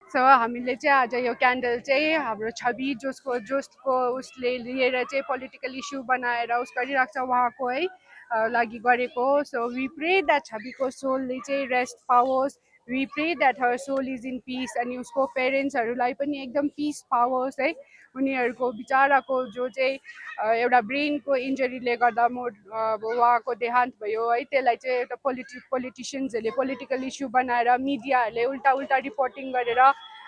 So हामीले चाहिँ आज यो क्यान्डल चाहिँ हाम्रो छवि जसको उसले लिएर चाहिँ पोलिटिकल इस्यु बनाएर उस गरिरहेको छ उहाँको है लागि गरेको हो। सो वी प्रे द्याट छविको सोलले चाहिँ रेस्ट पाओस्, we pray that her soul is in peace. अनि उसको पेरेन्ट्सहरूलाई पनि एकदम पिस पाओस् है। उनीहरूको बिचाराको जो चाहिँ एउटा ब्रेनको इन्जरीले गर्दा अब उहाँको देहान्त भयो है, त्यसलाई चाहिँ एउटा पोलिटिसियन्सहरूले पोलिटिकल इस्यु बनाएर मिडियाहरूले उल्टा उल्टा रिपोर्टिङ गरेर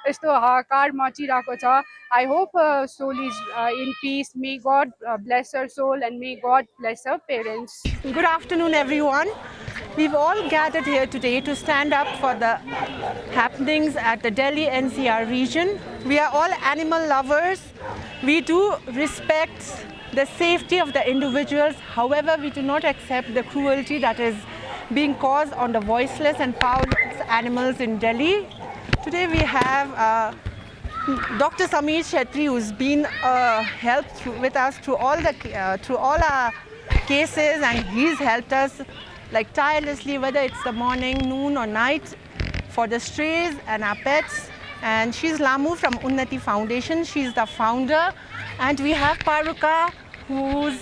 यस्तो हाहाकार मचिरहेको छ। I hope soul is in peace, may God bless her soul and may God bless her parents. Good afternoon, everyone. We've all gathered here today to stand up for the happenings at the Delhi NCR region. We are all animal lovers. We do respect the safety of the individuals. However, we do not accept the cruelty that is being caused on the voiceless and powerless animals in Delhi. Today we have Dr. Sameer Shetty, who's been helped with us through all our cases, and he's helped us like tirelessly, whether it's the morning, noon or night, for the strays and our pets. And she's Lamu from Unnati Foundation. She's the founder. And we have Paruka, who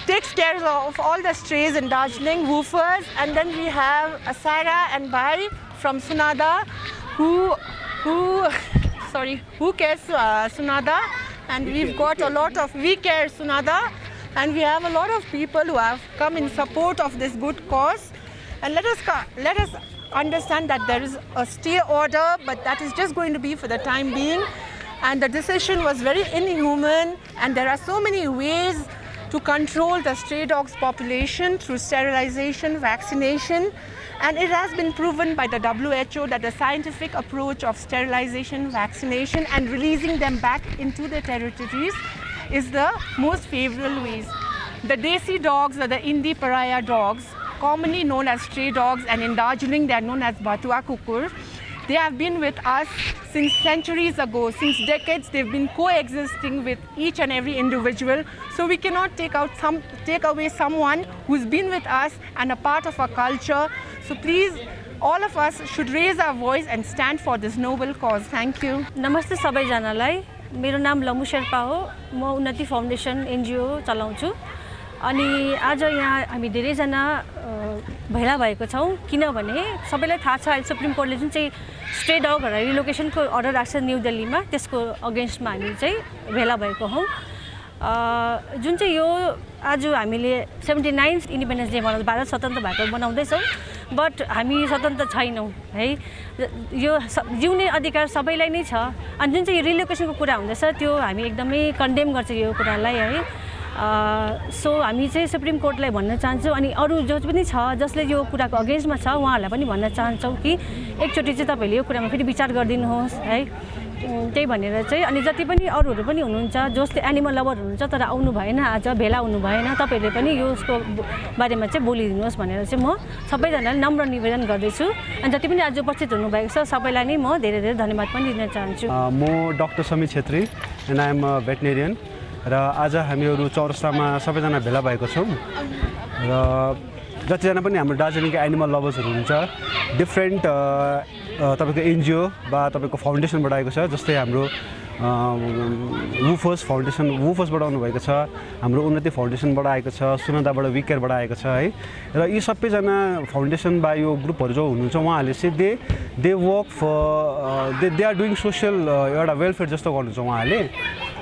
takes care of all the strays in Darjeeling, woofers. And then we have Asara and Bhai from Sunada, who cares Sunada. And we've got a lot of We Care Sunada. And we have a lot of people who have come in support of this good cause. And let us understand that there is a stay order, but that is just going to be for the time being. And the decision was very inhuman, and there are so many ways to control the stray dogs population through sterilization, vaccination. And it has been proven by the WHO that the scientific approach of sterilization, vaccination and releasing them back into their territories is the most favorable ways. The Desi dogs or the Indi pariah dogs, commonly known as stray dogs, and in Darjeeling they are known as Batua Kukur. They have been with us since centuries ago, since decades. They've been coexisting with each and every individual. So we cannot take away someone who's been with us and a part of our culture. So please, all of us should raise our voice and stand for this noble cause. Thank you. Namaste सबैजनालाई, मेरो नाम लमु शेर्पा हो। म उन्नति foundation NGO चलाउँछु। अनि आज यहाँ हामी धेरैजना भेला भएको छौँ, किनभने सबैलाई थाहा छ अहिले सुप्रिम कोर्टले जुन चाहिँ स्टे डगहरु रिलोकेसनको अर्डर राख्छ न्यू दिल्लीमा, त्यसको अगेन्स्टमा हामी चाहिँ भेला भएको हौँ। जुन चाहिँ यो आज हामीले 79th इन्डिपेन्डेन्स डे मनाउँदै भारत स्वतन्त्र भएको बनाउँदैछौँ, बट हामी स्वतन्त्र छैनौँ है। यो जिउने अधिकार सबैलाई नै छ। अनि जुन चाहिँ यो रिलोकेसनको कुरा हुँदैछ त्यो हामी एकदमै कन्डेम गर्छ यो कुरालाई है। सो हामी चाहिँ सुप्रिम कोर्टलाई भन्न चाहन्छौँ, अनि अरू जो पनि छ जसले यो कुराको अगेन्स्टमा छ उहाँहरूलाई पनि भन्न चाहन्छौँ कि एकचोटि चाहिँ तपाईँहरूले यो कुरामा फेरि विचार गरिदिनुहोस् है। त्यही भनेर चाहिँ अनि जति पनि अरूहरू पनि हुनुहुन्छ जसले एनिमल लभर हुनुहुन्छ तर आउनु भएन, आज भेला हुनु भएन, तपाईँहरूले पनि यसको बारेमा चाहिँ बोलिदिनुहोस् भनेर चाहिँ म सबैजनालाई नम्र निवेदन गर्दैछु। अनि जति पनि आज उपस्थित हुनुभएको छ सबैलाई नै म धेरै धेरै धन्यवाद पनि दिन चाहन्छु। म doctor Samir Chhetri and I am a veterinarian र आज हामीहरू चौरस्तामा सबैजना भेला भएको छौँ र जतिजना पनि हाम्रो दार्जिलिङका एनिमल लभर्सहरू हुनुहुन्छ डिफ्रेन्ट तपाईँको एनजिओ वा तपाईँको फाउन्डेसनबाट आएको छ। जस्तै हाम्रो वुफर्सबाट आउनुभएको छ, हाम्रो उन्नति फाउन्डेसनबाट आएको छ, सुनदाबाट वी केयरबाट आएको छ है। र यी सबैजना फाउन्डेसन वा यो ग्रुपहरू जो हुनुहुन्छ उहाँहरूले चाहिँ they work for they are doing social एउटा वेलफेयर जस्तो गर्नुहुन्छ उहाँहरूले।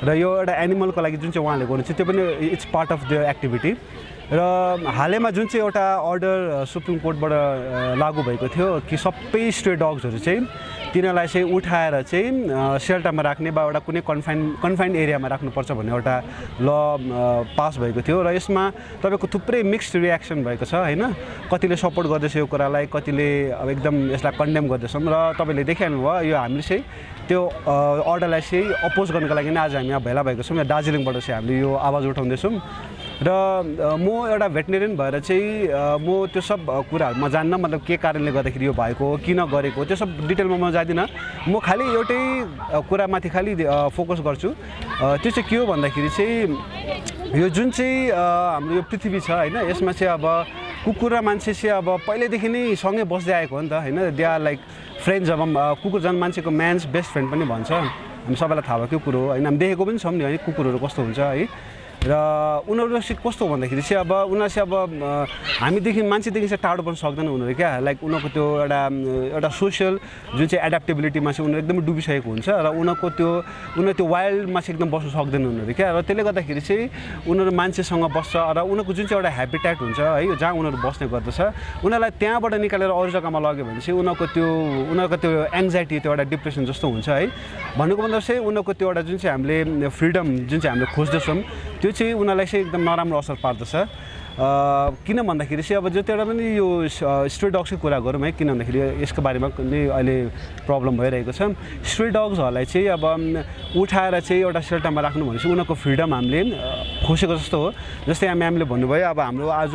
र यो एउटा एनिमलको लागि जुन चाहिँ उहाँहरूले गर्नुहुन्छ त्यो पनि it's part of the activity. र हालैमा जुन चाहिँ एउटा अर्डर सुप्रिम कोर्टबाट लागू भएको थियो कि सबै स्ट्रे डग्सहरू चाहिँ तिनीहरूलाई चाहिँ उठाएर चाहिँ सेल्टरमा राख्ने वा एउटा कुनै कन्फाइन्ड एरियामा राख्नुपर्छ भन्ने एउटा ल पास भएको थियो। र यसमा तपाईँको थुप्रै मिक्स्ड रियाक्सन भएको छ होइन। कतिले सपोर्ट गर्दैछ यो कुरालाई, कतिले अब एकदम यसलाई कन्डेम गर्दैछौँ। र तपाईँले देखिहाल्नु भयो यो हामीले चाहिँ त्यो अर्डरलाई चाहिँ अपोज गर्नको लागि नै आज हामी यहाँ भेला भएको छौँ। यहाँ दार्जिलिङबाट चाहिँ हामीले यो आवाज उठाउँदैछौँ। र म एउटा भेटनेरियन भएर चाहिँ म त्यो सब कुराहरू म जान्न, मतलब के कारणले गर्दाखेरि यो भएको हो, किन गरेको हो, त्यो सब डिटेलमा म जाँदिनँ। म खालि एउटै कुरामाथि खालि फोकस गर्छु। त्यो चाहिँ के हो भन्दाखेरि चाहिँ यो जुन चाहिँ हाम्रो यो पृथ्वी छ होइन, यसमा चाहिँ अब कुकुर र मान्छे चाहिँ अब पहिल्यैदेखि नै सँगै बस्दै आएको हो नि त होइन दे आर लाइक फ्रेन्ड्स अब कुकुर झन् मान्छेको म्यान्स बेस्ट फ्रेन्ड पनि भन्छ हामी सबैलाई थाहा भएको कुरो हो होइन हामी देखेको पनि छौँ नि है कुकुरहरू कस्तो हुन्छ है र उनीहरू चाहिँ कस्तो भन्दाखेरि चाहिँ अब उनीहरू चाहिँ अब हामीदेखि मान्छेदेखि चाहिँ टाढो पनि सक्दैन उनीहरू क्या लाइक उनीहरूको त्यो एउटा सोसियल जुन चाहिँ एडाप्टेबिलिटीमा चाहिँ उनीहरू एकदमै डुबिसकेको हुन्छ र उनीहरू त्यो वाइल्डमा चाहिँ एकदम बस्नु सक्दैन उनीहरू क्या र त्यसले गर्दाखेरि चाहिँ उनीहरू मान्छेसँग बस्छ र उनीहरूको जुन चाहिँ एउटा हेबिटेट हुन्छ है जहाँ उनीहरू बस्ने गर्दछ उनीहरूलाई त्यहाँबाट निकालेर अरू जग्गामा लग्यो भने चाहिँ उनीहरूको त्यो एङ्जाइटी त्यो एउटा डिप्रेसन जस्तो हुन्छ है भन्नुको मतलब चाहिँ उनीहरूको त्यो एउटा जुन चाहिँ हामीले फ्रिडम जुन चाहिँ हामीले खोज्दैछौँ त्यो चाहिँ उनीहरूलाई चाहिँ एकदम नराम्रो असर पार्दछ किन भन्दाखेरि चाहिँ अब जतिवटा पनि यो स्ट्रे डग्सकै कुरा गरौँ है किन भन्दाखेरि यसको बारेमा नै अहिले प्रब्लम भइरहेको छ स्ट्रे डग्सहरूलाई चाहिँ अब उठाएर चाहिँ एउटा सेल्टरमा राख्नु भनेपछि उनीहरूको फ्रिडम हामीले खोसेको जस्तो हो जस्तै म्यामले भन्नुभयो अब हाम्रो आज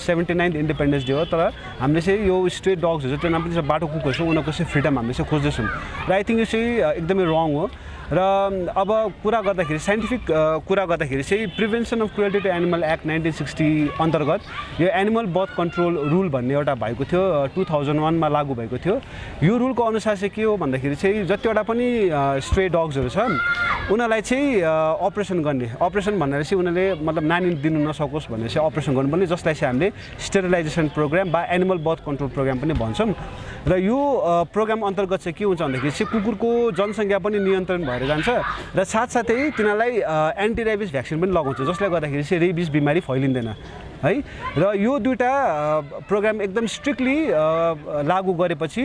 79th इन्डिपेन्डेन्स डे हो तर हामीले चाहिँ यो स्ट्रे डग्सहरू त्यो नाम पनि छ बाटो कुकुर छ उनीहरूको चाहिँ फ्रिडम हामीले चाहिँ खोज्दैछौँ र आई थिङ्क यो चाहिँ एकदमै रङ हो र अब कुरा गर्दाखेरि साइन्टिफिक कुरा गर्दाखेरि चाहिँ prevention of cruelty to animal act 1960 अन्तर्गत यो एनिमल बर्थ कन्ट्रोल रुल भन्ने एउटा भएको थियो 2001मा लागू भएको थियो यो रुलको अनुसार चाहिँ के हो भन्दाखेरि चाहिँ जतिवटा पनि स्ट्रे डग्सहरू छन् उनीहरूलाई चाहिँ अपरेसन गर्ने अपरेसन भनेर चाहिँ उनीहरूले मतलब नानी दिनु नसकोस् भनेर चाहिँ अपरेसन गर्नुपर्ने जसलाई चाहिँ हामीले स्टेरिलाइजेसन प्रोग्राम वा एनिमल बर्थ कन्ट्रोल प्रोग्राम पनि भन्छौँ र यो प्रोग्राम अन्तर्गत चाहिँ के हुन्छ भन्दाखेरि चाहिँ कुकुरको जनसङ्ख्या पनि नियन्त्रण भएर जान्छ र साथसाथै तिनीहरूलाई एन्टी रेबिस भ्याक्सिन पनि लगाउँछ जसले गर्दाखेरि चाहिँ रेबिस बिमारी फैलिँदैन है र यो दुईवटा प्रोग्राम एकदम स्ट्रिक्टली लागू गरेपछि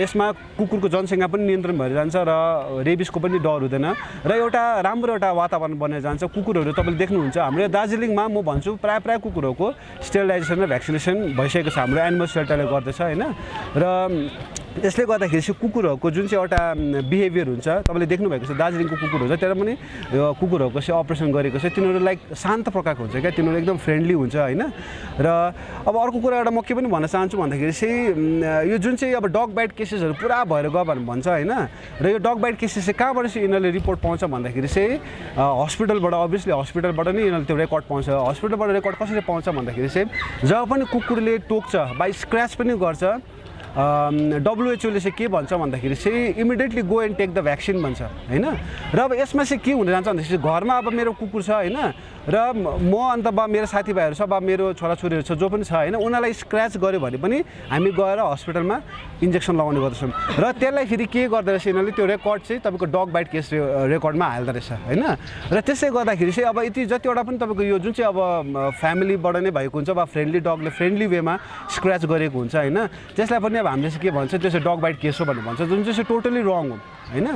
यसमा कुकुरको जनसङ्ख्या पनि नियन्त्रण भएर जान्छ र रेबिसको पनि डर हुँदैन र एउटा राम्रो एउटा वातावरण बनेर जान्छ कुकुरहरू तपाईँले देख्नुहुन्छ हाम्रो दार्जिलिङमा म भन्छु प्रायः कुकुरहरूको स्टेरिलाइजेसन र भ्याक्सिनेसन भइसकेको छ हाम्रो एनिमल सेल्टरले गर्दैछ होइन र त्यसले गर्दाखेरि चाहिँ कुकुरहरूको जुन चाहिँ एउटा बिहेभियर हुन्छ तपाईँले देख्नुभएको छ दार्जिलिङको कुकुरहरू छ त्यसलाई पनि कुकुरहरूको चाहिँ अपरेसन गरेको छ तिनीहरू लाइक शान्त प्रकारको हुन्छ क्या तिनीहरू एकदम फ्रेन्डली हुन्छ होइन र अब अर्को कुरा एउटा म के पनि भन्न चाहन्छु भन्दाखेरि चाहिँ यो जुन चाहिँ अब डग बाइट केसेसहरू पुरा भएर गयो भनेर भन्छ होइन र यो डग बाइट केसेस चाहिँ कहाँबाट चाहिँ यिनीहरूले रिपोर्ट पाउँछ भन्दाखेरि चाहिँ हस्पिटलबाट अभियसली हस्पिटलबाट नै यिनीहरूले त्यो रेकर्ड पाउँछ हस्पिटलबाट रेकर्ड कसरी पाउँछ भन्दाखेरि चाहिँ जब पनि कुकुरले टोक्छ वा स्क्रच पनि गर्छ WHO ले चाहिँ के भन्छ भन्दाखेरि चाहिँ immediately go and take the vaccine भन्छ होइन र अब यसमा चाहिँ के हुन जान्छ भन्दाखेरि घरमा अब मेरो कुकुर छ होइन र म अन्त बा मेरो साथीभाइहरू छ बा मेरो छोराछोरीहरू छ जो पनि छ होइन उनीहरूलाई स्क्रच गऱ्यो भने पनि हामी गएर हस्पिटलमा इन्जेक्सन लगाउने गर्दछौँ र त्यसलाई फेरि के गर्दो रहेछ यिनीहरूले त्यो रेकर्ड चाहिँ तपाईँको डग बाइट केस रेकर्डमा हाल्दो रहेछ होइन र त्यसै गर्दाखेरि चाहिँ अब यति जतिवटा पनि तपाईँको यो जुन चाहिँ अब फ्यामिलीबाट नै भएको हुन्छ वा फ्रेन्डली डगले फ्रेन्डली वेमा स्क्रच गरेको हुन्छ होइन त्यसलाई पनि अब हामीले चाहिँ के भन्छ त्यो चाहिँ डग बाइट केस हो भनेर भन्छ जुन चाहिँ टोटली रङ हो होइन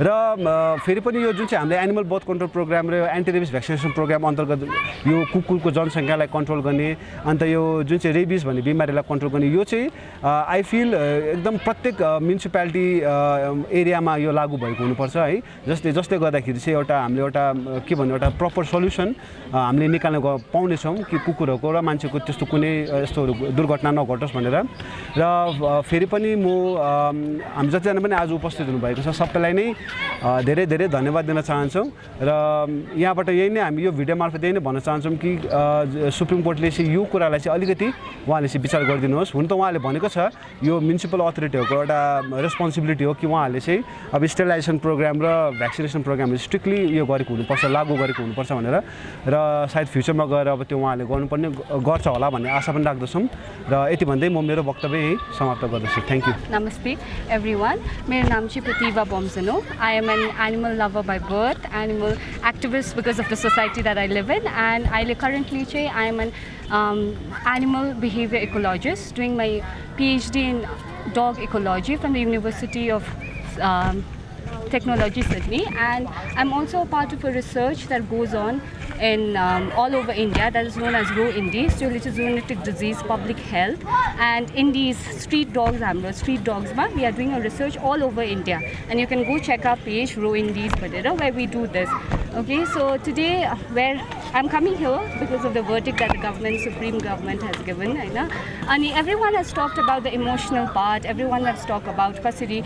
र फेरि पनि यो जुन चाहिँ हामीले एनिमल बर्थ कन्ट्रोल प्रोग्राम र एन्टी रेबिस भ्याक्सिनेसन प्रोग्राम अन्तर्गत यो कुकुरको जनसङ्ख्यालाई कन्ट्रोल गर्ने अन्त यो जुन चाहिँ रेबिस भन्ने बिमारीलाई कन्ट्रोल गर्ने यो चाहिँ आई फिल एकदम प्रत्येक म्युनिसिपालिटी एरियामा यो लागू भएको हुनुपर्छ है जसले गर्दाखेरि चाहिँ एउटा हामीले एउटा के भन्नु एउटा प्रपर सल्युसन हामीले निकाल्न पाउनेछौँ कि कुकुरहरूको र मान्छेको त्यस्तो कुनै यस्तोहरू दुर्घटना नघटोस् भनेर र फेरि पनि म हामी जतिजना पनि आज उपस्थित हुनुभएको छ सबैलाई नै धेरै धेरै धन्यवाद दिन चाहन्छौँ र यहाँबाट यही नै हामी यो भिडियो मार्फत यही नै भन्न चाहन्छौँ कि सुप्रिम कोर्टले चाहिँ यो कुरालाई चाहिँ अलिकति उहाँले चाहिँ विचार गरिदिनुहोस् हुन त उहाँले भनेको छ यो म्युनिसिपल अथोरिटीहरूको एउटा रेस्पोन्सिबिलिटी हो कि उहाँहरूले चाहिँ अब स्टेरिलाइजेसन प्रोग्राम र भ्याक्सिनेसन प्रोग्रामहरू स्ट्रिक्टली यो गरेको हुनुपर्छ लागू गरेको हुनुपर्छ भनेर र सायद फ्युचरमा गएर अब त्यो उहाँले गर्नुपर्ने गर्छ होला भन्ने आशा पनि राख्दछौँ र यति भन्दै म मेरो वक्तव्य यही समाप्त गर्दछु थ्याङ्क यू Namaste everyone. मेरो नाम चाहिँ Pratibha Bomsano. I am an animal lover by birth, animal activist because of the society that I live in, and currently I am an animal behavior ecologist doing my PhD in dog ecology from the University of Technology, Sydney, and I'm also a part of a research that goes on in all over India that is known as RoIndies, which is zoonotic disease public health, and in these street dogs, we are doing a research all over India, and you can go check our page RoIndies Badera where we do this. Okay, so today where I'm coming here because of the verdict that the Supreme Government has given, and everyone has talked about the emotional part, everyone has talked about custody,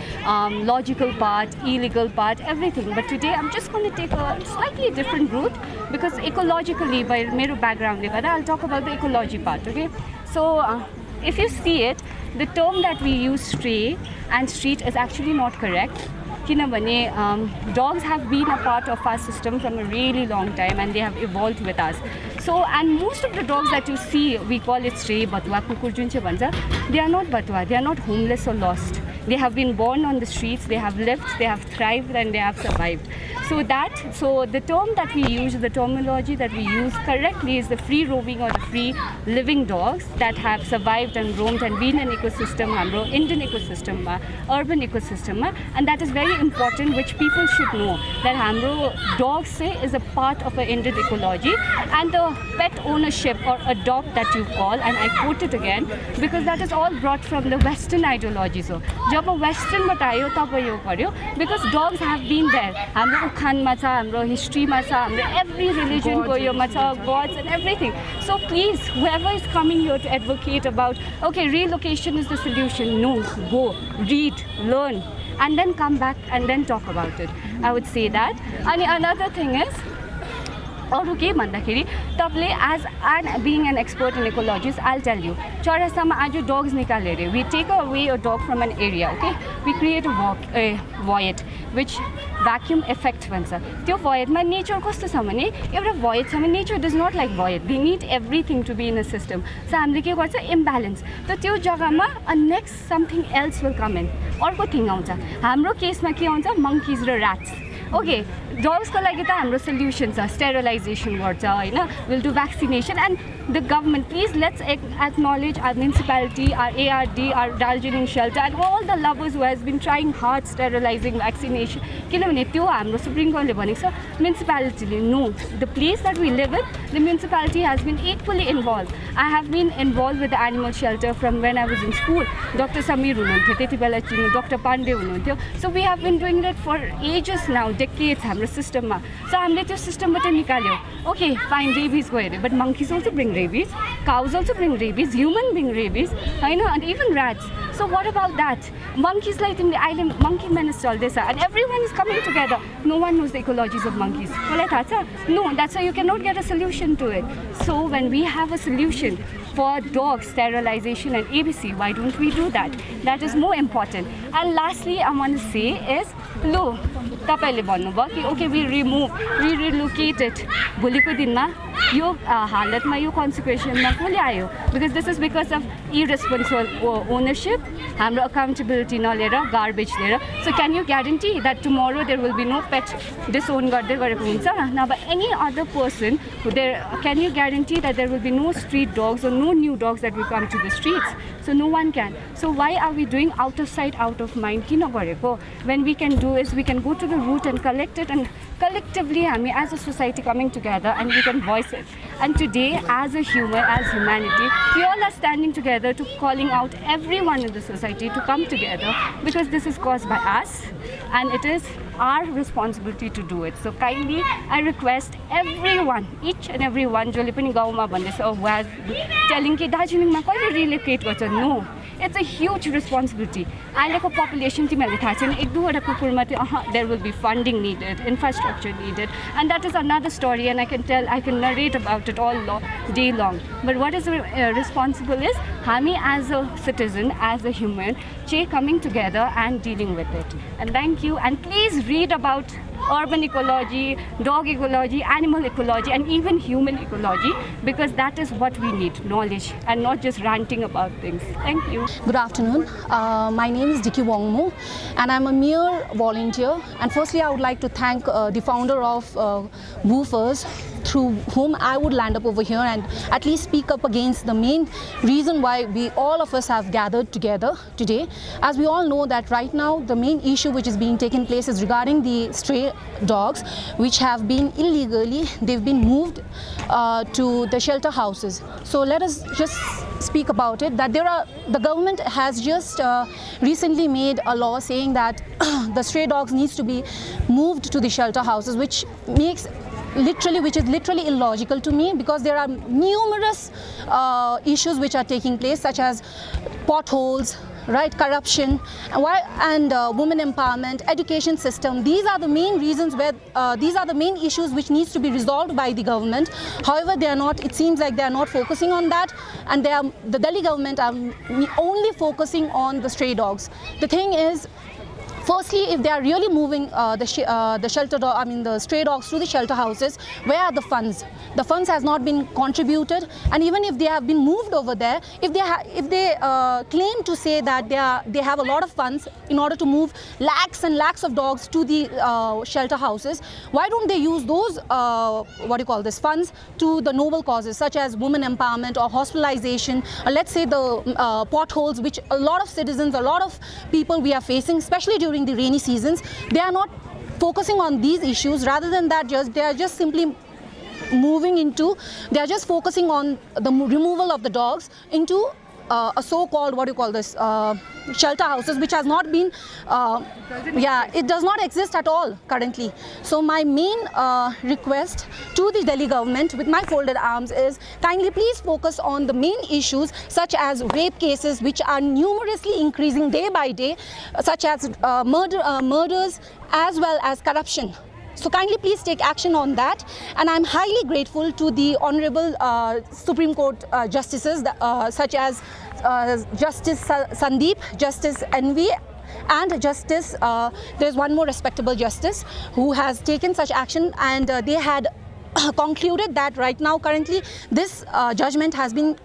logical part, illegal part, everything. But today I'm just going to take a slightly different route because ecologically, by my background, I'll talk about the ecology part. Okay, So if you see it, the term that we use stray and street is actually not correct. Dogs have been a part of our system from a really long time and they have evolved with us. So, and most of the dogs that you see, we call it stray, batua, kukur jun che bhन्छ, they are not batua, they are not homeless or lost. They have been born on the streets, they have lived, they have thrived and they have survived. So the term that we use, the terminology that we use correctly is the free roaming or the free living dogs that have survived and roamed and been an ecosystem, हाम्रो Indian ecosystem, urban ecosystem, and that is very important, which people should know, that हाम्रो dogs say is a part of an Indian ecology, and the pet ownership or adopt that you call, and I quote it again, because that is all brought from the Western ideology. So, job Western बतायो तब यो पर्यो, because dogs have been there. हाम्रो उखानमा छ, हाम्रो हिस्ट्रीमा छ, हाम्रो every religion को योमा छ, gods and everything. So please, whoever is coming here to advocate about, okay, relocation is the solution. No, go, read, learn, and then come back and then talk about it. I would say that. And another thing is, अरू के भन्दाखेरि तपाईले as being an expert in ecologists, I'll tell you, चौरास्तामा आज dogs निकाले रे, we take away a dog from an area, okay, we create a void which vacuum effect भन्छ. त्यो void मा nature कस्तो छ भने एउटा void छ भने nature does not like void, they need everything to be in a system. So हामीले के गर्छ, imbalance. त त्यो जग्गामा next something else will come in, अर्को thing आउँछ. हाम्रो केसमा के आउँछ, monkeys र rats. Okay, dogs को लागि त हाम्रो solution छ, sterilization गर्छ हैन, we'll do vaccination, and the government, please let's acknowledge our municipality, our ARD, our Darjeeling shelter, and all the lovers who has been trying hard sterilizing vaccination. किनभने त्यो हाम्रो सुप्रिम कोर्टले भनेको छ, municipality no, the place that we live in, the municipality has been equally involved. I have been involved with the animal shelter from when I was in school. Dr. Samir हुनुहुन्थ्यो त्यति बेला, Dr. Pandey हुनुहुन्थ्यो. So we have been doing it for ages now, decades हाम्रो सिस्टममा. So हामीले त्यो सिस्टमबाट निकाल्यो. Okay, fine, rabies गयो अरे, but monkeys also bring rabies, cows also bring rabies, human bring rabies, हैन, and even rats. So what about that? Monkeys like in the island, monkey menace चल्दैछ, and everyone is coming together. No one knows the ecologies of monkeys. मलाई थाहा छ? No, that's why you cannot get a solution to it. So when we have a solution for dog sterilization and ABC, why don't we do that? That is more important. And lastly, I want to say is, लो तपाईले भन्नुभयो कि okay, we relocate it. भोलिको दिनमा यो हालतमा यो consequenceमा कसले आयो? Because this is because of irresponsible ownership, हाम्रो accountability नलिएर, garbage लिएर. So can you guarantee that tomorrow there will be no pet disown गर्दै गरेको हुन्छ? Now, by any other person, can you guarantee that there will be no street dogs or no new dogs that will come to the streets? So no one can. So why are we doing out of sight, out of mind? किन गरेको? When we can do is we can go to the root and collect it, and collectively हामी as a society coming together and we can voice it. And today, as a human, as humanity, we all are standing together to calling out everyone in the society to come together, because this is caused by us and it is our responsibility to do it. So kindly, I request everyone, each and every one, जसले पनि गाउँमा भन्दैछ, who has telling कि दार्जिलिङमा कहिले relocate गर्छ? No, it's a huge responsibility. अहिलेको population तिमीहरूले थाहा छैन, एक दुईवटा कुकुरमा चाहिँ there will be funding needed, infrastructure needed, and that is another story, and I can narrate about it all day long. But what is responsible is हामी as a citizen, as a human, coming together and dealing with it. And thank you, and please read about urban ecology, dog ecology, animal ecology, and even human ecology, because that is what we need, knowledge, and not just ranting about things. Thank you. Good afternoon. My name is Diki Wongmo, and I'm a mere volunteer. And firstly, I would like to thank the founder of Woofers, through whom I would land up over here and at least speak up against the main reason why all of us have gathered together today. As we all know that right now the main issue which is being taken place is regarding the stray dogs which have been illegally, they've been moved to the shelter houses. So let us just speak about it, that the government has just recently made a law saying that the stray dogs needs to be moved to the shelter houses, which is literally illogical to me, because there are numerous issues which are taking place, such as potholes, right? Corruption, and women empowerment, education system. These are the main reasons where these are the main issues which needs to be resolved by the government. However, they are not. It seems like they are not focusing on that, and the Delhi government are only focusing on the stray dogs. The thing is, firstly, if they are really moving the stray dogs to the shelter houses, where are the funds? The funds has not been contributed, and even if they have been moved over there, if they claim to say that they have a lot of funds in order to move lakhs and lakhs of dogs to the shelter houses, why don't they use those funds to the noble causes such as women empowerment or hospitalization, or let's say the potholes which a lot of citizens, a lot of people we are facing, especially during the rainy seasons. They are not focusing on these issues. Rather than that, they are just simply they are just focusing on the removal of the dogs into a so-called shelter houses, which has not been it does not exist at all currently. So my main request to the Delhi government with my folded arms is, kindly please focus on the main issues such as rape cases, which are numerously increasing day by day, such as murders as well as corruption. So kindly please take action on that, and I'm highly grateful to the Honorable Supreme Court justices such as Justice Sandeep, Justice NV, and Justice, there's one more respectable justice who has taken such action, and they had concluded that right now currently this judgment has been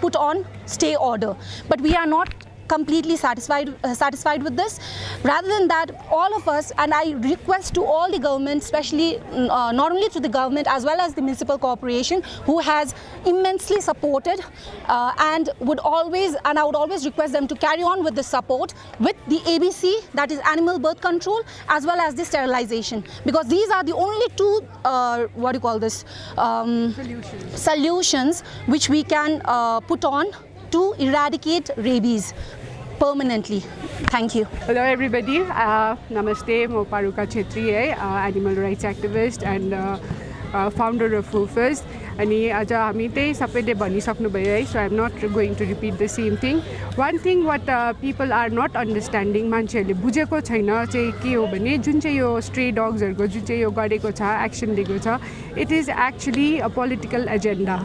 put on stay order, but we are not completely satisfied with this. Rather than that, all of us, and I request to all the government, especially not only to the government as well as the municipal corporation, who has immensely supported and I would always request them to carry on with the support with the ABC, that is animal birth control, as well as the sterilization, because these are the only two solutions which we can put on to eradicate rabies permanently. Thank you. Hello everybody. Namaste. I'm Paruka Chetri, animal rights activist and founder of Hoofers. अनि आज हामी त्यही सबैले भनिसक्नु भयो है, so I'm not going to repeat the same thing. One thing what people are not understanding, मान्छेहरूले बुझेको छैन चाहिँ के हो भने, जुन चाहिँ यो stray dogsहरूको जुन चाहिँ यो गरेको छ, एक्सन लिएको छ, it is actually a political agenda.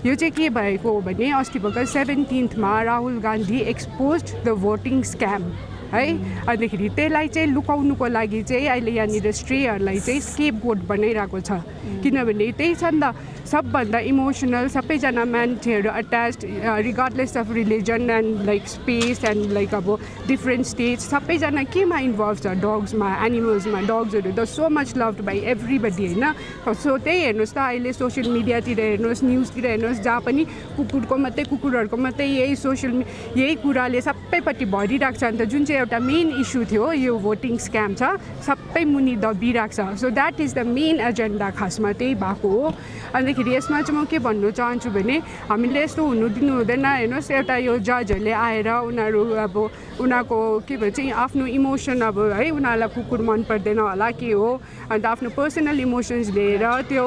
यो चाहिँ के भएको हो भने, अस्ति भर्खर 17th मा Rahul Gandhi exposed the voting scam है, अन्तखेरि त्यसलाई चाहिँ लुकाउनुको लागि चाहिँ अहिले यहाँनिर स्ट्रेहरूलाई चाहिँ स्केपगोट बनाइरहेको छ, किनभने त्यही छ नि त, सबभन्दा इमोसनल सबैजना मान्छेहरू attached regardless of religion and like space and like अब डिफ्रेन्ट स्टेट्स सबैजना केमा इन्भल्भ छ, डग्समा, एनिमल्समा. डग्सहरू the so much loved by everybody होइन. सो त्यही हेर्नुहोस् त, अहिले सोसियल मिडियातिर हेर्नुहोस्, न्युजतिर हेर्नुहोस्, जहाँ पनि कुकुरहरूको मात्रै यही कुराले सबैपट्टि भरिरहेको छ. अन्त जुन चाहिँ एउटा मेन इस्यु थियो, यो भोटिङ स्क्याम छ, सबै मुनि दबिरहेको छ. So that is the main agenda, खासमा त्यही भएको हो. अन्तखेरि यसमा चाहिँ म के भन्नु चाहन्छु भने, हामीले यस्तो हुनु दिनु हुँदैन. हेर्नुहोस्, एउटा यो जजहरूले आएर उनीहरूको के भन्छ आफ्नो इमोसन, अब है उनीहरूलाई कुकुर मन पर्दैन होला के हो, अन्त आफ्नो पर्सनल इमोसन्स लिएर त्यो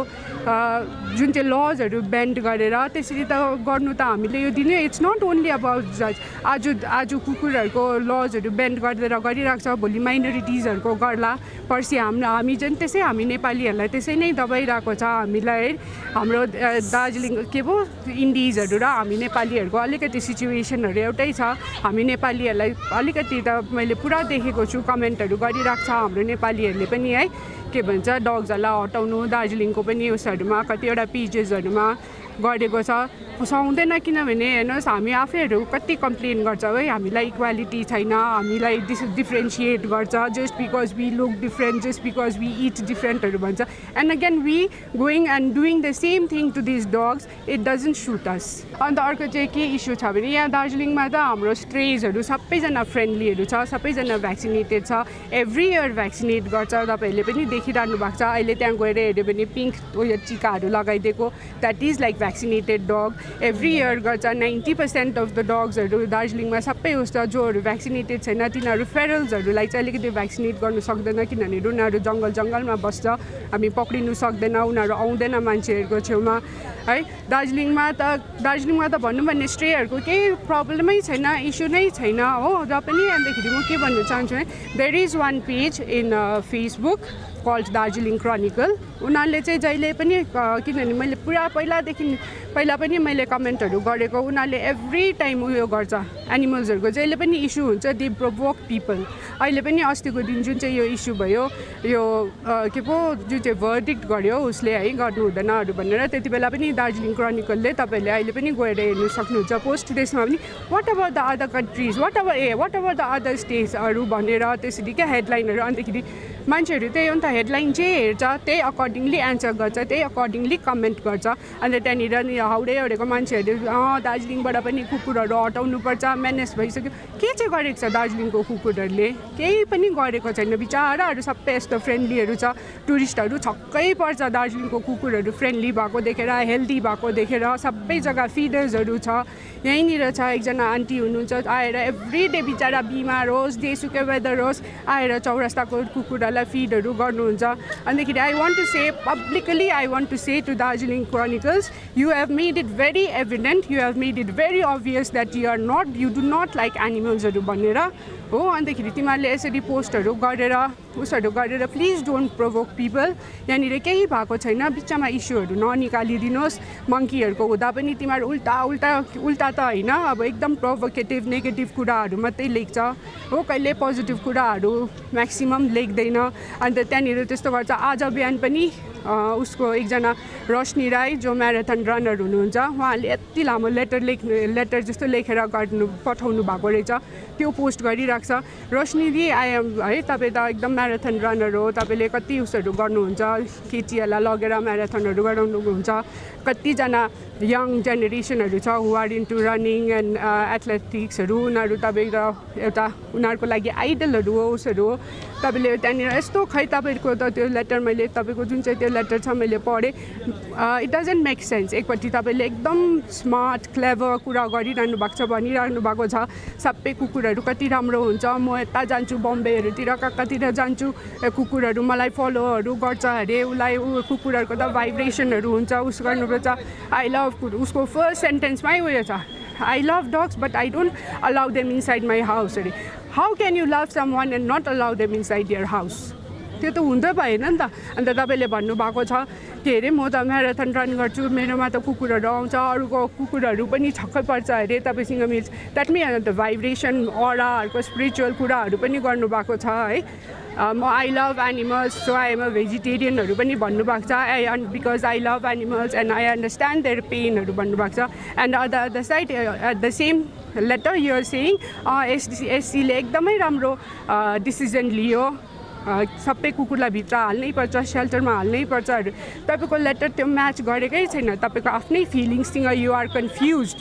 जुन चाहिँ लजहरू बेन्ड गरेर त्यसरी त गर्नु त हामीले यो दिनु. इट्स नट ओन्ली अबाउट जज. आज कुकुरहरूको लजहरू बेन्ड गरिरहेको छ, भोलि माइनोरिटिजहरूको गर्ला, पर्सि हामी चाहिँ त्यसै हामी नेपालीहरूलाई त्यसै नै दबाइरहेको छ. हामीलाई हाम्रो दार्जिलिङ के पो इन्डिजहरू र हामी नेपालीहरूको अलिकति सिचुएसनहरू एउटै छ. हामी नेपालीहरूलाई अलिकति त मैले पुरा देखेको छु, कमेन्टहरू गरिरहेको छ हाम्रो नेपालीहरूले पनि है, के भन्छ डग्सहरूलाई हटाउनु, दार्जिलिङको पनि उसहरूमा कतिवटा पेजेसहरूमा गरेको छ. सुहाउँदैन, किनभने हेर्नुहोस् हामी आफैहरू कति कम्प्लेन गर्छ है, हामीलाई इक्वालिटी छैन, हामीलाई डिफ्रेन्सिएट गर्छ, just because we look different, just because we eat डिफ्रेन्टहरू भन्छ. And again we going and doing the same thing to this dogs, it doesn't suit us. अन्त अर्को चाहिँ के इस्यु छ भने, यहाँ दार्जिलिङमा त हाम्रो स्ट्रेजहरू सबैजना फ्रेन्डलीहरू छ, सबैजना भ्याक्सिनेटेड छ, एभ्री इयर भ्याक्सिनेट गर्छ. तपाईँहरूले पनि देखिरहनु भएको छ. अहिले त्यहाँ गएर हेऱ्यो भने पिङ्क उयो टिकाहरू लगाइदिएको, that is like vaccinated dog. Every year गर्छ. 90% अफ द डग्सहरू दार्जिलिङमा सबै उस्तो जोहरू भ्याक्सिनेटेड छैन, तिनीहरू फेरल्सहरूलाई चाहिँ अलिकति भ्याक्सिनेट गर्नु सक्दैन, किनभने उनीहरू जङ्गलमा बस्छ, हामी पक्रिनु सक्दैन, उनीहरू आउँदैन मान्छेहरूको छेउमा. है दार्जिलिङमा त भनौँ भने स्ट्रेहरूको केही प्रब्लमै छैन इस्यु नै छैन हो र पनि अन्तखेरि म के भन्न चाहन्छु भने there is one page in Facebook called Darjeeling Chronicle उनीहरूले चाहिँ जहिले पनि किनभने मैले पुरा पहिला पनि मैले कमेन्टहरू गरेको उनीहरूले एभ्री टाइम उयो गर्छ एनिमल्सहरूको जहिले पनि इस्यु हुन्छ दे प्रोभोक पिपल अहिले पनि अस्तिको दिन जुन चाहिँ यो इस्यु भयो यो के पो जुन चाहिँ भर्डिक्ट गर्यो उसले है गर्नु हुँदैनहरू भनेर त्यति बेला पनि दार्जिलिङ क्रोनिकलले तपाईँहरूले अहिले पनि गएर हेर्नु सक्नुहुन्छ पोस्ट त्यसमा पनि what about the other countries what about the other स्टेट्सहरू भनेर त्यसरी क्या हेडलाइनहरू अन्तखेरि मान्छेहरू त्यही हो नि त हेडलाइन जे हेर्छ त्यही अकर्डिङली एन्सर गर्छ त्यही अकर्डिङली कमेन्ट गर्छ अन्त त्यहाँनिर नि हाउडेको मान्छेहरूले दार्जिलिङबाट पनि कुकुरहरू हटाउनुपर्छ म्यानेज भइसक्यो के चाहिँ गरेको छ दार्जिलिङको कुकुरहरूले केही पनि गरेको छैन बिचाराहरू सबै यस्तो फ्रेन्डलीहरू छ टुरिस्टहरू छक्कै पर्छ दार्जिलिङको कुकुरहरू फ्रेन्डली भएको देखेर हेल्दी भएको देखेर सबै जग्गा फिडर्सहरू छ यहीँनिर छ एकजना आन्टी हुनुहुन्छ आएर एभ्री डे बिचरा बिमार होस् जेसुकै वेदर होस् आएर चौरस्ताको कुकुरहरूलाई फिडहरू गर्नुहुन्छ अन्तखेरि I want to say to Darjeeling Chronicles you have made it very evident you have made it very obvious that you do not like एनिमल्सहरू भनेर हो अन्तखेरि तिमीहरूले यसरी पोस्टहरू गरेर प्लिज डोन्ट प्रोभोक पिपल यहाँनिर केही भएको छैन बिचमा इस्युहरू ननिकालिदिनुहोस् मङ्कीहरूको हुँदा पनि तिमीहरू उल्टा त होइन अब एकदम प्रोभोकेटिभ नेगेटिभ कुराहरू मात्रै लेख्छ हो कहिले पोजिटिभ कुराहरू म्याक्सिमम् लेख्दैन अन्त त्यहाँनिर त्यस्तो गर्छ आज बिहान पनि उसको एकजना रोशनी राई जो म्याराथन रनर हुनुहुन्छ उहाँले यति लामो लेटर जस्तो लेखेर पठाउनु भएको रहेछ त्यो पोस्ट गरिरहेको छ रोशनी दि है तपाईँ त एकदम म्याराथन रनर हो तपाईँले कति उसहरू गर्नुहुन्छ केटीहरूलाई लगेर म्याराथनहरू गराउनुहुन्छ कतिजना यङ जेनेरेसनहरू छ हु आर इन्टु रनिङ एन्ड एथलेटिक्सहरू उनीहरू तपाईँ एउटा उनीहरूको लागि आइडलहरू हो उसहरू हो तपाईँले त्यहाँनिर यस्तो खै तपाईँको त त्यो लेटर मैले तपाईँको जुन चाहिँ त्यो लेटर छ मैले पढेँ इट डजन्ट मेक सेन्स एकपट्टि तपाईँले एकदम स्मार्ट क्लेभर कुरा गरिरहनु भएको छ भनिरहनु भएको छ सबै कुकुरहरू कति राम्रो हुन्छ म यता जान्छु बम्बेहरूतिर कतातिर जान्छु कुकुरहरू मलाई फलोहरू गर्छ अरे उसलाई कुकुरहरूको त भाइब्रेसनहरू हुन्छ उस गर्नुपर्छ आई लभ उसको फर्स्ट सेन्टेन्समै उयो छ I love dogs but I don't allow them inside my house. How can you love someone and not allow them inside your house? त्यो त हुँदै भएन नि त अन्त तपाईँले भन्नुभएको छ के अरे म त म्याराथन रन गर्छु मेरोमा त कुकुरहरू आउँछ अरूको कुकुरहरू पनि छक्कै पर्छ अरे तपाईँसँग मिल्छ द्याट मिन्स द भाइब्रेसन अराहरूको स्पिरिचुअल कुराहरू पनि गर्नुभएको छ है म I love animals so I am a भेजिटेरियनहरू पनि भन्नुभएको छ because I love animals and I understand their पेनहरू भन्नुभएको छ and other side at the same letter you are saying एससीले एकदमै राम्रो डिसिजन लियो सबै कुकुरलाई भित्र हाल्नै पर्छ सेल्टरमा हाल्नै पर्छ तपाईँको लेटर त्यो म्याच गरेकै छैन तपाईँको आफ्नै फिलिङ्ससँग यु आर कन्फ्युज्ड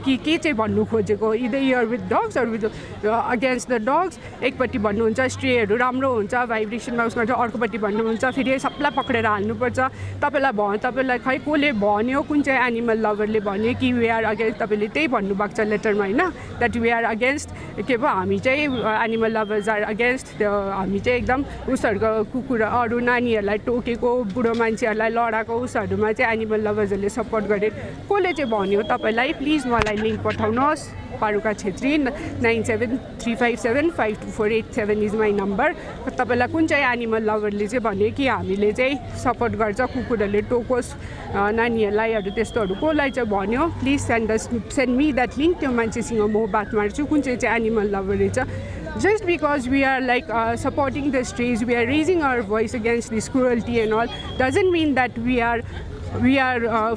कि के चाहिँ भन्नु खोजेको either you're with dogs or with against the dogs एकपट्टि भन्नुहुन्छ स्ट्रेहरू राम्रो हुन्छ भाइब्रेसनमा उस गर्छ अर्कोपट्टि भन्नुहुन्छ फेरि सबलाई पक्रेर हाल्नुपर्छ तपाईँलाई खै कसले भन्यो कुन चाहिँ एनिमल लभरले भन्यो कि वी आर अगेन्स्ट तपाईँले त्यही भन्नुभएको छ लेटरमा होइन द्याट वी आर अगेन्स्ट के पो हामी चाहिँ एनिमल लभर्स आर अगेन्स्ट त्यो हामी चाहिँ एकदम उसहरूको कुकुर अरू नानीहरूलाई टोकेको बुढो मान्छेहरूलाई लडाएको उसहरूमा चाहिँ एनिमल लभर्सहरूले सपोर्ट गरे कसले चाहिँ भन्यो तपाईँलाई प्लिज मलाई लिङ्क पठाउनुहोस् पारुका छेत्री 9735752487 इज माई नम्बर तपाईँलाई कुन चाहिँ एनिमल लभरले चाहिँ भन्यो कि हामीले चाहिँ सपोर्ट गर्छ कुकुरहरूले टोकोस् नानीहरूलाई त्यस्तोहरू कसलाई चाहिँ भन्यो please send me that link त्यो मान्छेसँग म बात मार्छु कुन चाहिँ एनिमल लभर रहेछ just because we are like supporting the strays, we are raising our voice against this cruelty and all, doesn't mean that we are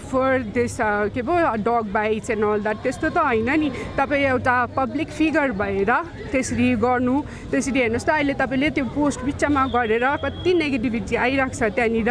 for this के पो dog bites and all that त्यस्तो त होइन नि तपाईँ एउटा public figure भएर त्यसरी गर्नु त्यसरी हेर्नुहोस् त अहिले तपाईँले त्यो पोस्ट बिचमा गरेर कति नेगेटिभिटी आइरहेको छ त्यहाँनिर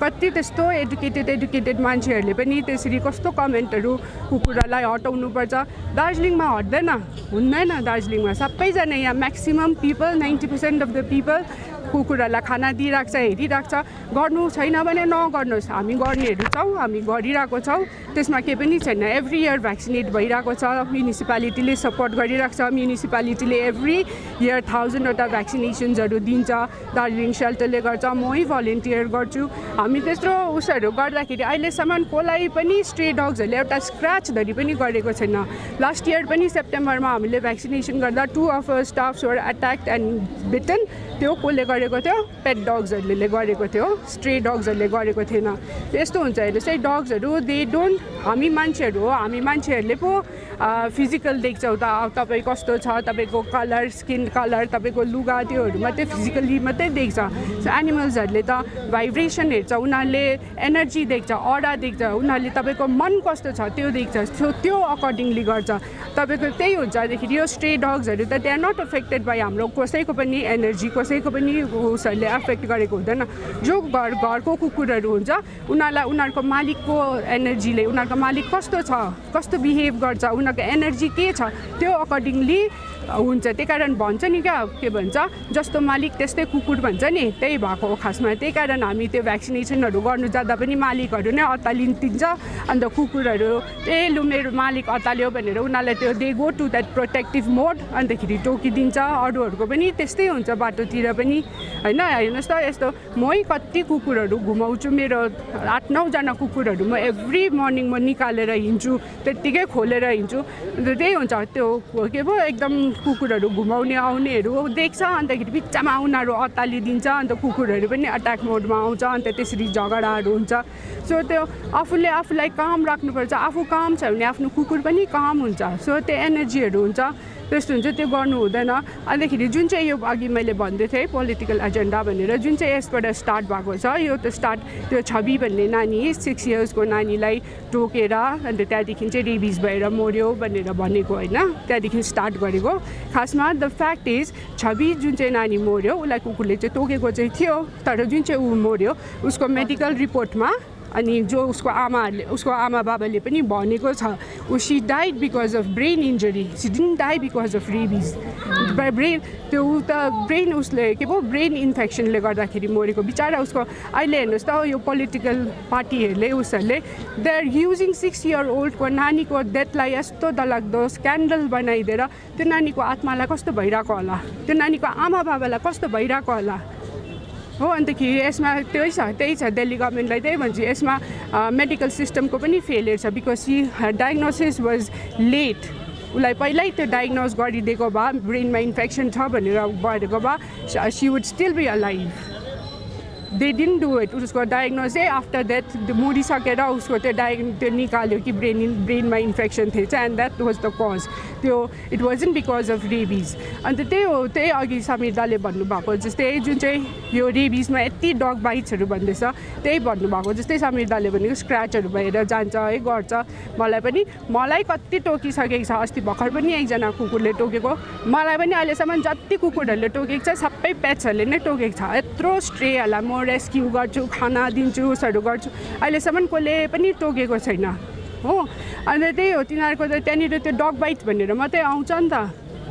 कति त्यस्तो एडुकेटेड मान्छेहरूले पनि त्यसरी कस्तो कमेन्टहरू कुकुरलाई हटाउनुपर्छ दार्जिलिङमा हट्दैन हुँदैन दार्जिलिङमा सबैजना यहाँ maximum people 90% of the people कुकुरहरूलाई खाना दिइराख्छ हेरिराख्छ गर्नु छैन भने नगर्नुहोस् हामी गर्नेहरू छौँ हामी गरिरहेको छौँ त्यसमा केही पनि छैन एभ्री इयर भ्याक्सिनेट भइरहेको छ म्युनिसिपालिटीले सपोर्ट गरिरहेको छ म्युनिसिपालिटीले एभ्री इयर 1000वटा भ्याक्सिनेसन्सहरू दिन्छ दार्जिलिङ सेल्टरले गर्छ मै भलिन्टियर गर्छु हामी त्यस्तो उसहरू गर्दाखेरि अहिलेसम्म कसलाई पनि स्ट्रे डग्सहरूले एउटा स्क्रच धरि पनि गरेको छैन लास्ट इयर पनि सेप्टेम्बरमा हामीले भ्याक्सिनेसन गर्दा 2 of our staffs were attacked and bitten त्यो कसले गरेको थियो पेट डग्सहरूले गरेको थियो स्ट्रे डग्सहरूले गरेको थिएन यस्तो हुन्छ हेर्नुहोस् है डग्सहरू दे डोन्ट हामी मान्छेहरू हो हामी मान्छेहरूले पो फिजिकल देख्छौँ त तपाईँ कस्तो छ तपाईँको कलर स्किन कलर तपाईँको लुगा त्योहरू मात्रै फिजिकली मात्रै देख्छ सो एनिमल्सहरूले त भाइब्रेसन हेर्छ उनीहरूले एनर्जी देख्छ अरा देख्छ उनीहरूले तपाईँको मन कस्तो छ त्यो देख्छ सो त्यो अकर्डिङली गर्छ तपाईँको त्यही हुन्छदेखि यो स्ट्रे डग्सहरू त they are not affected by हाम्रो कसैको पनि एनर्जी कसैको पनि उसहरूले एफेक्ट गरेको हुँदैन जो घरको कुकुरहरू हुन्छ उनीहरूलाई उनीहरूको मालिकको एनर्जीले उनीहरूको मालिक कस्तो छ कस्तो बिहेभ गर्छ उनीहरूको एनर्जी के छ त्यो अकर्डिङली हुन्छ त्यही कारण भन्छ नि क्या के भन्छ जस्तो मालिक त्यस्तै कुकुर भन्छ नि त्यही भएको हो खासमा त्यही कारण हामी त्यो भ्याक्सिनेसनहरू गर्नु जाँदा पनि मालिकहरू नै अत्तालिन्छ अन्त कुकुरहरू त्यही लु मेरो मालिक अत्ताल्यो भनेर उनीहरूलाई त्यो they go to that protective mode अन्तखेरि टोकिदिन्छ अरूहरूको पनि त्यस्तै हुन्छ बाटोतिर पनि होइन हेर्नुहोस् त यस्तो मै कति कुकुरहरू घुमाउँछु मेरो 8-9 जना कुकुरहरू म एभ्री मर्निङ म निकालेर हिँड्छु त्यत्तिकै खोलेर हिँड्छु अन्त त्यही हुन्छ त्यो के पो एकदम कुकुरहरू घुमाउने आउनेहरू देख्छ अन्तखेरि बिच्चामा उनीहरू अत्तालिदिन्छ अन्त कुकुरहरू पनि अट्याक मोडमा आउँछ अन्त त्यसरी झगडाहरू हुन्छ सो त्यो आफूले आफूलाई काम राख्नुपर्छ आफू काम छ भने आफ्नो कुकुर पनि काम हुन्छ सो त्यो एनर्जीहरू हुन्छ त्यस्तो हुन्छ त्यो गर्नु हुँदैन अन्तखेरि जुन चाहिँ यो अघि मैले भन्दै थिएँ पोलिटिकल एजेन्डा भनेर जुन चाहिँ यसबाट स्टार्ट भएको छ यो त स्टार्ट त्यो छवि भन्ने नानी 6 इयर्सको नानीलाई टोकेर अन्त त्यहाँदेखि चाहिँ रेबिज भएर मर्यो भनेर भनेको होइन त्यहाँदेखि स्टार्ट गरेको खासमा द फ्याक्ट इज छवि जुन चाहिँ नानी मर्यो उसलाई कुकुरले चाहिँ टोकेको चाहिँ थियो तर जुन चाहिँ ऊ मर्यो उसको मेडिकल रिपोर्टमा अनि जो उसको आमा बाबाले पनि भनेको छ she died because of brain injury she didn't die because of rabies brain त्यो त ब्रेन उसले के पो ब्रेन इन्फेक्सनले गर्दाखेरि मरेको बिचरा उसको अहिले हेर्नुहोस् त यो पोलिटिकल पार्टीहरूले उसहरूले दे आर युजिङ 6 year oldको नानीको डेथलाई यस्तो डरलाग्दो स्क्यान्डल बनाइदिएर त्यो नानीको आत्मालाई कस्तो भइरहेको होला त्यो नानीको आमा बाबालाई कस्तो भइरहेको होला हो अन्तखेरि यसमा त्यही छ दिल्ली गभर्मेन्टलाई त्यही भन्छु यसमा मेडिकल सिस्टमको पनि फेलियर छ because she diagnosis was late उसलाई पहिल्यै त्यो डायग्नोज गरिदिएको भए ब्रेनमा इन्फेक्सन छ भनेर भरेको भए she would still be alive they didn't do it उसको डायग्नोज चाहिँ आफ्टर द्याट मरिसकेर उसको त्यो निकाल्यो कि ब्रेनमा इन्फेक्सन थिएछ and that was the cause त्यो it wasn't because of rabies अन्त त्यही हो त्यही अघि समीर दाले भन्नुभएको जस्तै जुन चाहिँ यो रेबिजमा यति डग बाइट्सहरू भन्दैछ त्यही भन्नुभएको जस्तै समीर दाले भनेको स्क्रचहरू भएर जान्छ है गर्छ मलाई कति टोकिसकेको छ अस्ति भर्खर पनि एकजना कुकुरले टोकेको मलाई पनि अहिलेसम्म जति कुकुरहरूले टोकेको छ सबै पेट्सहरूले नै टोकेको छ यत्रो स्ट्रेहरूलाई म रेस्क्यु गर्छु खाना दिन्छु उसहरू गर्छु अहिलेसम्म कसले पनि टोकेको छैन हो अन्त त्यही हो तिनीहरूको त त्यहाँनिर त्यो डग बाइट भनेर मात्रै आउँछ नि त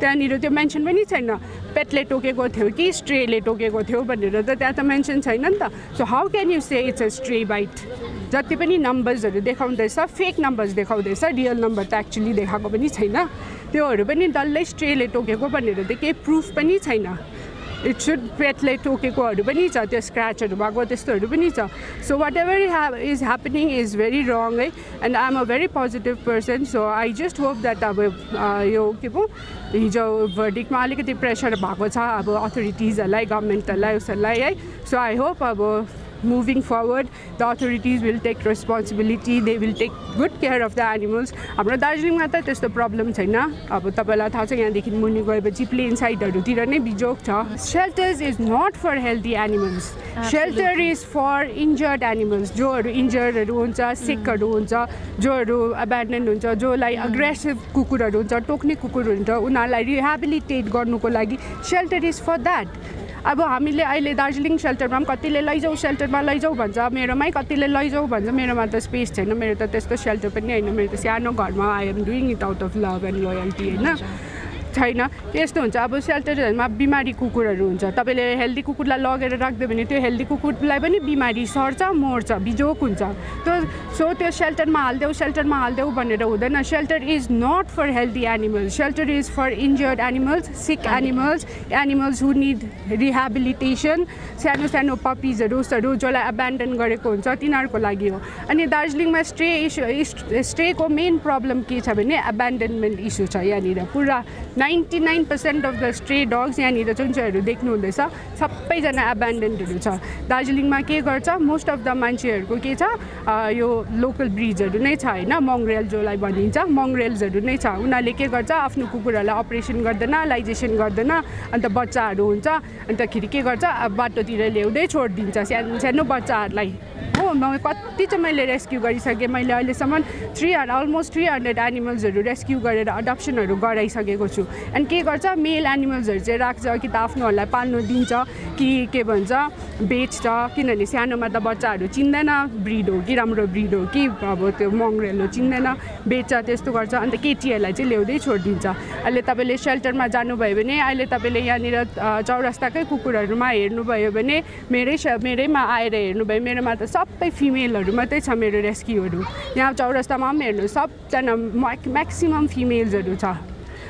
त्यहाँनिर त्यो मेन्सन पनि छैन पेटले टोकेको थियो कि स्ट्रेले टोकेको थियो भनेर त त्यहाँ त मेन्सन छैन नि त so how can you say it's a stray bite जति पनि नम्बर्सहरू देखाउँदैछ फेक नम्बर्स देखाउँदैछ रियल नम्बर त एक्चुली देखाएको पनि छैन त्योहरू पनि डल्लै स्ट्रेले टोकेको भनेर त केही प्रुफ पनि छैन इट सुड पेटले टोकेकोहरू पनि छ त्यो स्क्रचहरू भएको त्यस्तोहरू पनि छ so whatever is happening is very wrong है and I am a very positive person so I just hope that अब यो के पो हिजो भर्डिकमा अलिकति प्रेसर भएको छ अब अथोरिटिजहरूलाई गभर्मेन्टहरूलाई उसहरूलाई है सो आई होप अब moving forward the authorities will take responsibility they will take good care of the animals हाम्रो दार्जिलिङमा त त्यस्तो प्रब्लम छैन अब तपाईँलाई थाहा छ यहाँदेखि मुनि गएपछि प्लेन साइडहरूतिर नै बिजोग छ shelters is not for healthy animals shelter is for injured animals जोहरू इन्जर्डहरू हुन्छ सिकहरू हुन्छ जोहरू अब्यान्डन हुन्छ जोलाई अग्रेसिभ कुकुरहरू हुन्छ टोक्ने कुकुरहरू हुन्छ उनीहरूलाई रिहेबिलिटेट गर्नुको लागि shelter is for that अब हामीले अहिले दार्जिलिङ सेल्टरमा पनि कतिले लैजाऊ सेल्टरमा लैजाऊ भन्छ मेरोमै कतिले लैजाऊ भन्छ मेरोमा त स्पेस छैन मेरो त त्यस्तो सेल्टर पनि होइन मेरो त सानो घरमा I am doing it out of love and loyalty होइन छैन यस्तो हुन्छ अब सेल्टरहरूमा बिमारी कुकुरहरू हुन्छ तपाईँले हेल्दी कुकुरलाई लगेर राख्दै भने त्यो हेल्दी कुकुरलाई पनि बिमारी सर्छ मर्छ बिजोक हुन्छ त्यो सेल्टरमा हालिदेऊ भनेर हुँदैन shelter is not for healthy animals shelter is for injured animals sick animals who need rehabilitation सानो पपिजहरू जसलाई एब्यान्डन गरेको हुन्छ तिनीहरूको लागि हो अनि दार्जिलिङमा स्ट्रेको मेन प्रब्लम के छ भने एब्यान्डनमेन्ट इस्यु छ यहाँनिर पुरा 99% अफ द स्ट्रे डग्स यहाँनिर जुन चाहिँहरू देख्नु हुँदैछ सबैजना एब्यान्डनहरू छ दार्जिलिङमा के गर्छ मोस्ट अफ द मान्छेहरूको के छ यो लोकल ब्रिड्सहरू नै छ होइन मङ्ग्रेल जसलाई भनिन्छ मङ्ग्रेल्सहरू नै छ उनीहरूले के गर्छ आफ्नो कुकुरहरूलाई अपरेसन गर्दैन लाइजेसन गर्दैन अन्त बच्चाहरू हुन्छ अन्तखेरि के गर्छ बाटोतिर ल्याउँदै छोडिदिन्छ सानो बच्चाहरूलाई हो कति चाहिँ मैले रेस्क्यु गरिसकेँ मैले अहिलेसम्म अलमोस्ट 300 एनिमल्सहरू रेस्क्यु गरेर अडप्सनहरू गराइसकेको छु अनि के गर्छ मेल एनिमल्सहरू चाहिँ राख्छ कि त आफ्नोहरूलाई पाल्नु दिन्छ कि के भन्छ बेच्छ किनभने सानोमा त बच्चाहरू चिन्दैन ब्रिड हो कि राम्रो ब्रिड हो कि अब त्यो मङ्ग्रेल हो चिन्दैन बेच्छ त्यस्तो गर्छ अन्त केटीहरूलाई चाहिँ ल्याउँदै छोडिदिन्छ अहिले तपाईँले सेल्टरमा जानुभयो भने अहिले तपाईँले यहाँनिर चौरस्ताकै कुकुरहरूमा हेर्नुभयो भने मेरैमा आएर हेर्नुभयो मेरोमा त सबै फिमेलहरू मात्रै छ मेरो रेस्क्युहरू यहाँ चौरस्तामा पनि हेर्नु सबजना म्याक्सिमम् फिमेल्सहरू छ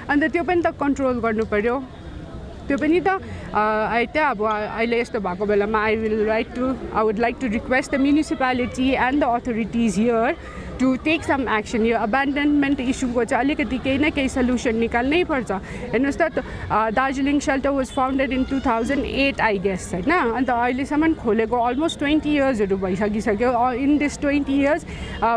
अन्त त्यो पनि त कन्ट्रोल गर्नु पर्यो त्यो पनि त अब अहिले यस्तो भएको बेलामा I would like to request the municipality and the authorities here to take some action यो अब्यान्डनमेन्ट इस्युको चाहिँ अलिकति केही न केही सल्युसन निकाल्नै पर्छ हेर्नुहोस् त Darjeeling shelter was founded in 2008 I guess होइन अन्त अहिलेसम्म खोलेको अलमोस्ट 20 इयर्सहरू भइसकिसक्यो इन दिस 20 इयर्स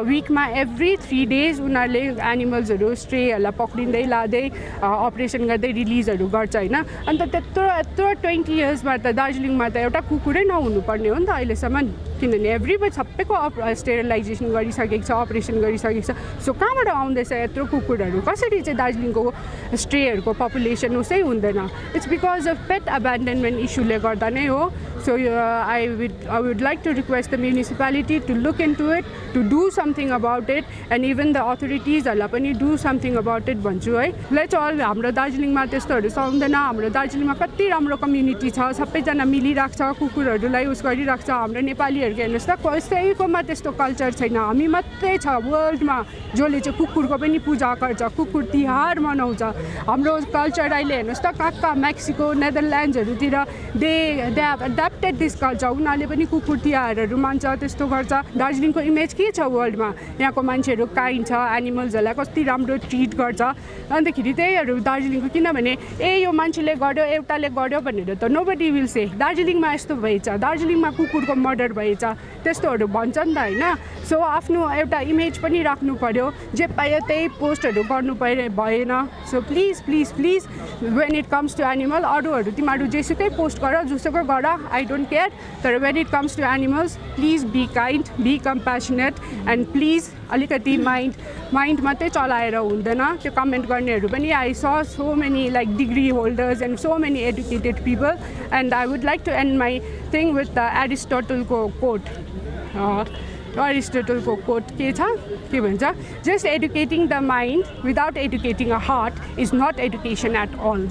विकमा एभ्री 3 days उनीहरूले एनिमल्सहरू स्ट्रेहरूलाई पक्रिँदै लाँदै अपरेसन गर्दै रिलिजहरू गर्छ होइन अन्त त्यत्रो 20 इयर्समा त दार्जिलिङमा त एउटा कुकुरै नहुनुपर्ने हो नि त अहिलेसम्म किनभने एभ्रीबडी सबैको स्टेरिलाइजेसन गरिसकेको छ अपरेसन गरिसकेको छ सो कहाँबाट आउँदैछ यत्रो कुकुरहरू कसरी चाहिँ दार्जिलिङको स्ट्रेहरूको पपुलेसन उसै हुँदैन इट्स बिकज अफ पेट एब्यान्डनमेन्ट इस्युले गर्दा नै हो so I would like to request the municipality to look into it to do something about it and even the अथोरिटिजहरूलाई पनि डु समथिङ अबाउट इट भन्छु है लेट्स अल हाम्रो दार्जिलिङमा त्यस्तोहरू सुहाउँदैन हाम्रो दार्जिलिङमा कति राम्रो कम्युनिटी छ सबैजना मिलिरहेको छ कुकुरहरूलाई उस गरिरहेको छ हाम्रो नेपालीहरूको हेर्नुहोस् त कसैकोमा त्यस्तो कल्चर छैन हामी मात्रै छ वर्ल्डमा जसले चाहिँ कुकुरको पनि पूजा गर्छ कुकुर तिहार मनाउँछ हाम्रो कल्चर अहिले हेर्नुहोस् त कहाँ मेक्सिको नेदरल्यान्ड्सहरूतिर they have adapted this culture उनीहरूले पनि कुकुर तिहारहरू मान्छ त्यस्तो गर्छ दार्जिलिङको इमेज के छ वर्ल्डमा यहाँको मान्छेहरू काइन्ड छ एनिमल्सहरूलाई कति राम्रो ट्रिट गर्छ अन्तखेरि त्यहीहरू दार्जिलिङको किनभने यो मान्छेले गर्यो एउटाले गर्यो भनेर त नोबडी विल से दार्जिलिङमा यस्तो भएछ दार्जिलिङमा कुकुरको मर्डर भएछ त्यस्तोहरू भन्छ नि त होइन सो आफ्नो एउटा इमेज पनि राख्नु पर्यो जे पायो त्यही पोस्टहरू गर्नु भएन so please when it comes to animal अरूहरू तिमीहरू जेसुकै पोस्ट गर जोसुकै गर आई डोन्ट केयर तर when it comes to animals please be kind be compassionate and please अलिकति माइन्ड मात्रै चलाएर हुँदैन त्यो कमेन्ट गर्नेहरू पनि I saw many like degree holders and so many educated people and I would like to end my thing with the एरिस्टोटलको quote अरिस्टोटलको quote के भन्छ just educating the mind without educating a heart is not education at all